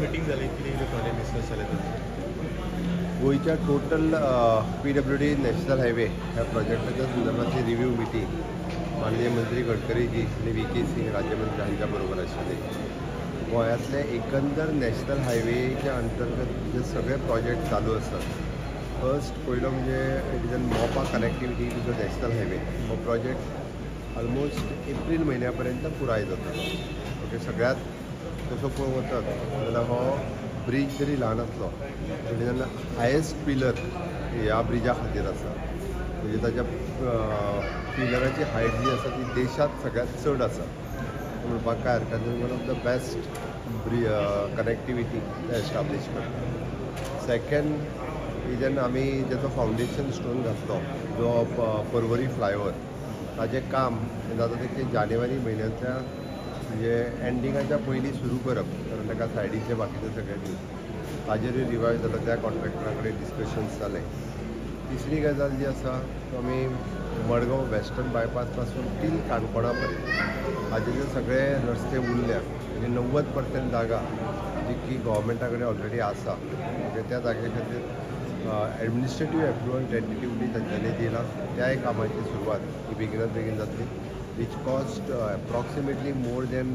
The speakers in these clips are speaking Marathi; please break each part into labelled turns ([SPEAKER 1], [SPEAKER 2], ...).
[SPEAKER 1] मिटींग जाली कितें थोडे डिस्कस जालें
[SPEAKER 2] गोयच्या टोटल PWD नॅशनल हायवे ह्या प्रोजेक्टाच्या संदर्भातली रिव्ह्यू मिटींग माननीय मंत्री गडकरीजी आणि VK सिंग राज्यमंत्री हांच्या बरोबर आशिल्ली. गोंयांतले एकंदर नॅशनल हायवेच्या अंतर्गत जे सगळे प्रोजेक्ट चालू आसात. पयलो म्हणजे it is an Mopa connectivity to the national highway. हो प्रोजेक्ट ऑलमोस्ट एप्रील म्हयन्या पुराय जातलो. ओके, सगळ्यात तसो पळोवंक वचत जाल्यार हो ब्रीज जरी ल्हान आसलो तरी तेन्ना हायेस्ट पिलर ह्या ब्रिजा खातीर आसा. म्हणजे ताच्या पिलराची हायट जी आसा ती देशांत सगळ्यात चड आसा म्हणपाक काय हरकत ना. One of the best connectivity establish करता. सेकंड जेन्ना आमी जेचो फावंडेशन स्टोन घातलो जो पर्वरी फ्लायओवर, ताजें काम जाता ते जानेवारी म्हयन्यांतल्या म्हणजे एंडिंगाच्या पयलीं सुरू करप. कारण ताका सायडीचे बाकीचे सगळे दीस ताजेरूय रिवायव जालो. त्या कॉन्ट्रॅक्टरा कडेन डिस्कशन्स जाले. तिसरी गजाल जी आसा तो आमी मडगांव वेस्टर्न बायपास पासून टील काणकोणा पर्यंत हाजे जे सगळे रस्ते उरल्या म्हणजे 90% जागा जी की गव्हर्मेंटा कडेन ऑलरेडी आसा. म्हणजे त्या जागे खातीर एडमिनिस्ट्रेटीव एप्रुवल टेंटेटिवली तांच्यांनी दिला. त्याय कामाची सुरवात ही बेगिनात बेगीन जातली. which cost approximately more than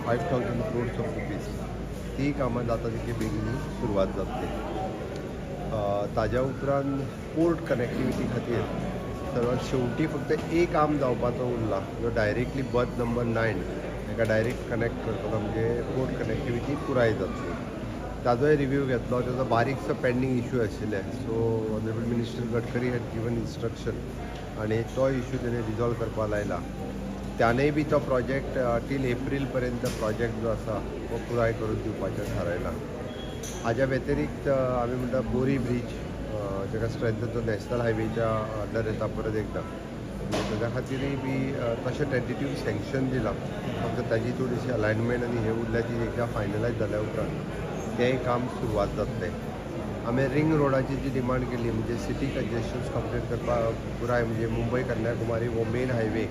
[SPEAKER 2] 5,000 crores of rupees. ती कामां जाता तितली बेगीन सुरवात जातली. ताज्या उपरांत पोर्ट कनेक्टिविटी खातीर सर्वात शेवटी फक्त एक आर्म जावपाचो उरला जो डायरेक्टली बर्थ नंबर 9 ताका डायरेक्ट कनेक्ट करतलो. म्हणजे पोर्ट कनेक्टिविटी पुराय जातली. ताजोय रिव्ह्यू घेतलो. ताजो बारीकसो पेंडींग इश्यू आशिल्ले. So honourable minister Gadkari had given instruction आणि तो इश्यू तेणें रिजॉल्व करपाक लायला. त्यानंय बी तो प्रोजेक्ट टील एप्रील पर्यंत प्रोजेक्ट जो आसा तो पुराय करून दिवपाचें थारायलां. हाज्या व्यतिरिक्त आमी म्हणटा बोरी ब्रीज जाका स्ट्रेंथन तो नॅशनल हायवेच्या अंडर येता परत एकदां. ताज्या खातीरय बी तशें टेंटेटिव्ह सँक्शन दिलां. फक्त ताजी थोडीशी अलायनमेंट आनी हे उरल्याची एकदा फायनलायज जाल्या उपरांत तेंय काम सुरवात जातलें. आमी रिंग रोडाची जी डिमांड केली म्हणजे सिटी कंजेशन्स कंप्लीट करपाक पुराय म्हणजे मुंबय कन्याकुमारी हो मेन हायवे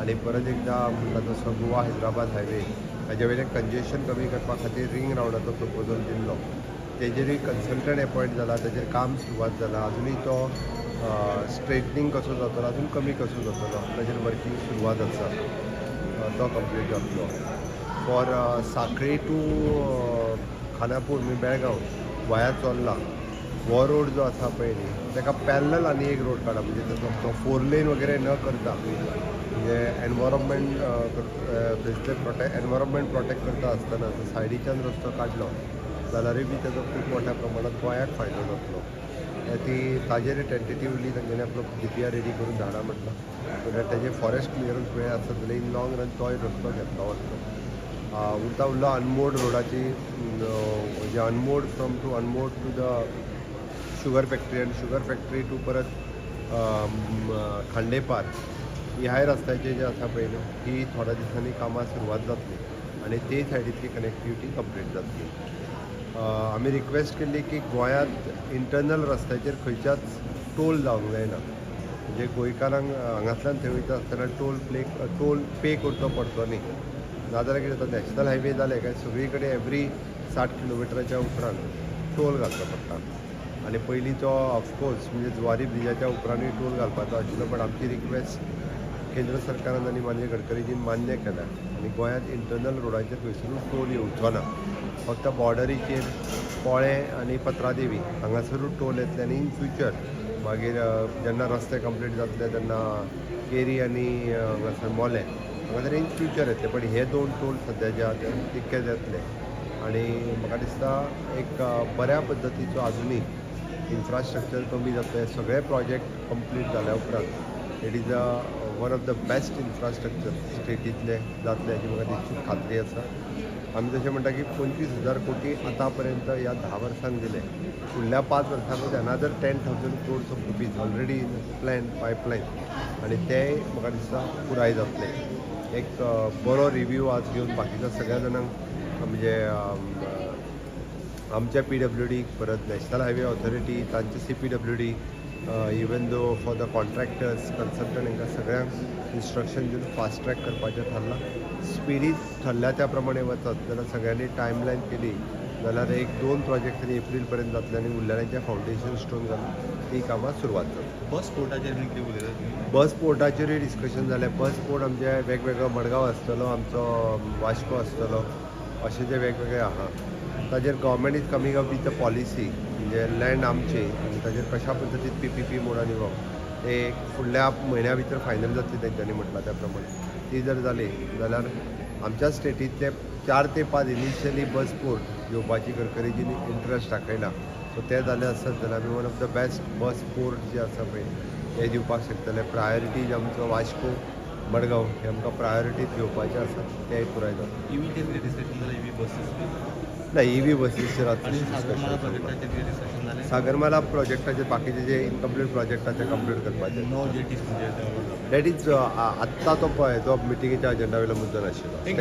[SPEAKER 2] आणि परत एकदा म्हणटा तसो गोवा हैदराबाद हायवे हाजे वयलें कंजेशन कमी करपा खातीर रिंग रावंडाचो प्रपोजल दिल्लो. तेजेरूय कन्सल्टंट अपॉयंट जाला. तेजेर काम सुरवात जाला. अजुनूय तो स्ट्रेटनींग कसो जातलो, अजून कमी कसो जातलो ताजेर वर्कींग सुरवात आसा. तो कंप्लीट जातलो. फॉर सांखळी टू खानापूर म्हणजे बेळगांव वाया चोरला हो रोड जो आसा पळय न्ही ताका पॅरलल आनी एक रोड काडा. म्हणजे तो 4 लेन वगैरे न करता म्हणजे एनवायरमेंट प्रोटेक्ट करता आसतना सायडीच्यान रस्तो काडलो जाल्यारूय बी ताजो खूब मोठ्या प्रमाणात गोंयाक फायदो जातलो. ती ताजेर टेंटेटिवली तांच्यांनी आपलो DPR रेडी करून धाडा म्हटलो. सो दॅट तेजे फॉरेस्ट क्लियरन्स मेळ्ळे आसत जाल्यार इन लॉंग रन तोय रस्तो घेतलो वतलो. उरलो अनमोड रोडाची म्हणजे Anmod from to Anmod to the sugar factory आनी शुगर फॅक्टरी टू परत खांडेपार ह्या रस्त्याचे जे आसा पळय न्हू ही थोड्या दिसांनी कामां सुरवात जातली आनी ते सायडींतली कनेक्टिविटी कंप्लीट जातली. आमी रिक्वेस्ट केल्ली की गोंयांत इंटरनल रस्त्याचेर खंयच्याच टोल जावंक जायना. म्हणजे गोंयकारांक हांगांतल्यान थंय वयता आसतना टोल पे करचो पडचो न्ही. नाजाल्यार कितें जाता नॅशनल हायवे जाले काय सगळी कडेन एवरी 60 किलोमिटराच्या उपरांत टोल घालचो पडटा. आनी पयलींचो ऑफकोर्स म्हणजे जुवारी ब्रिजाच्या उपरांतूय टोल घालपाचो आशिल्लो. पण आमची रिक्वेस्ट केंद्र सरकारान आनी माननीय गडकरीजीन मान्य केल्या आनी गोंयांत इंटरनल रोडाचेर खंयसरूच टोल येवचो ना. फक्त बॉर्डरीचेर पोळे आनी पत्रादेवी हांगासरूच टोल येतले आनी इन फ्युचर मागीर जेन्ना रस्ते कंप्लीट जातले तेन्ना केरी आनी हांगासर मोले हांगासर इन फ्युचर येतले. पण हे 2 टोल सद्या जे आहा ते तितकेच येतले. आनी म्हाका दिसता एक बऱ्या पद्दतीचो आजुनूय इन्फ्रास्ट्रक्चर कमी जातले. सगळे प्रोजेक्ट कंप्लीट जाल्या उपरांत it is one of the best infrastructure स्टेटींतले जातले हाची म्हाका निश्चित खात्री आसा. आमी तशें म्हणटा की 25,000 कोटी आतां पर्यंत ह्या 10 वर्सांक दिले. फुडल्या 5 वर्सांक another 10,000 crores of rupees already in plan pipeline आनी तेय म्हाका दिसता पुराय जातले. एक बरो रिव्ह्यू आज घेवन बाकीच्या सगळ्या जाणांक म्हणजे आमच्या PWD परत नॅशनल हायवे ऑथॉरिटी तांचे CPWD even though for the contractors consultant हांकां सगळ्यांक इन्स्ट्रक्शन दिवन फास्ट ट्रॅक करपाचें थारलां. स्पिडीत ठरल्या त्या प्रमाणे वचत जाल्यार सगळ्यांनी टायमलायन केली जाल्यार एक 2 प्रोजेक्ट तरी एप्रील पर्यंत जातले आनी उरलेल्यांचे फावंडेशन स्टोन घालून ती कामां सुरवात जातली.
[SPEAKER 1] बस पोर्टाचेर बीन कितें उलयतात तुमी?
[SPEAKER 2] बस पोर्टाचेरूय डिस्कशन जालें. बस पोर्ट आमचे वेगवेगळो मडगांव आसतलो, आमचो वास्को आसतलो, अशे जे वेगवेगळे आहा ताजेर government is coming up with the policy, म्हणजे लँड आमची आनी ताजेर कशा पद्दतीन PPP मोडान येवप ते फुडल्या म्हयन्या भितर फायनल जातली तेंच्यांनी म्हटलां त्या प्रमाणे. ती जर जाली जाल्यार आमच्या स्टेटींतले 4 ते 5 इनिशियली बस पोर्ट येवपाची गडकरीजीन इंट्रस्ट दाखयला. सो ते जाले आसत जाल्यार आमी one of the best bus port जे आसा पळय ते दिवपाक शकतले. प्रायोरिटी आमचो वास्को मडगांव हे आमकां प्रायोरिटीत घेवपाचे आसात, तेय पुराय जाता.
[SPEAKER 1] EV कितें डिस्कशन जालें, EV बसीस
[SPEAKER 2] ना EV बसीसचेर
[SPEAKER 1] आनी
[SPEAKER 2] आतां
[SPEAKER 1] सागरमाला
[SPEAKER 2] डिस्कशन
[SPEAKER 1] प्रोजेक्टाचेर कितें डिस्कशन जालें?
[SPEAKER 2] सागरमाला प्रोजेक्टाचे बाकीचे जे इनकम्प्लीट प्रोजेक्ट आसा ते कंप्लीट करपाचे.
[SPEAKER 1] नो जेटीस म्हणजे
[SPEAKER 2] दॅट इज आत्ता तो पळय तो मिटिंगेच्या अजेंडा वयलो मुद्दो नाशिल्लो. थँक्यू.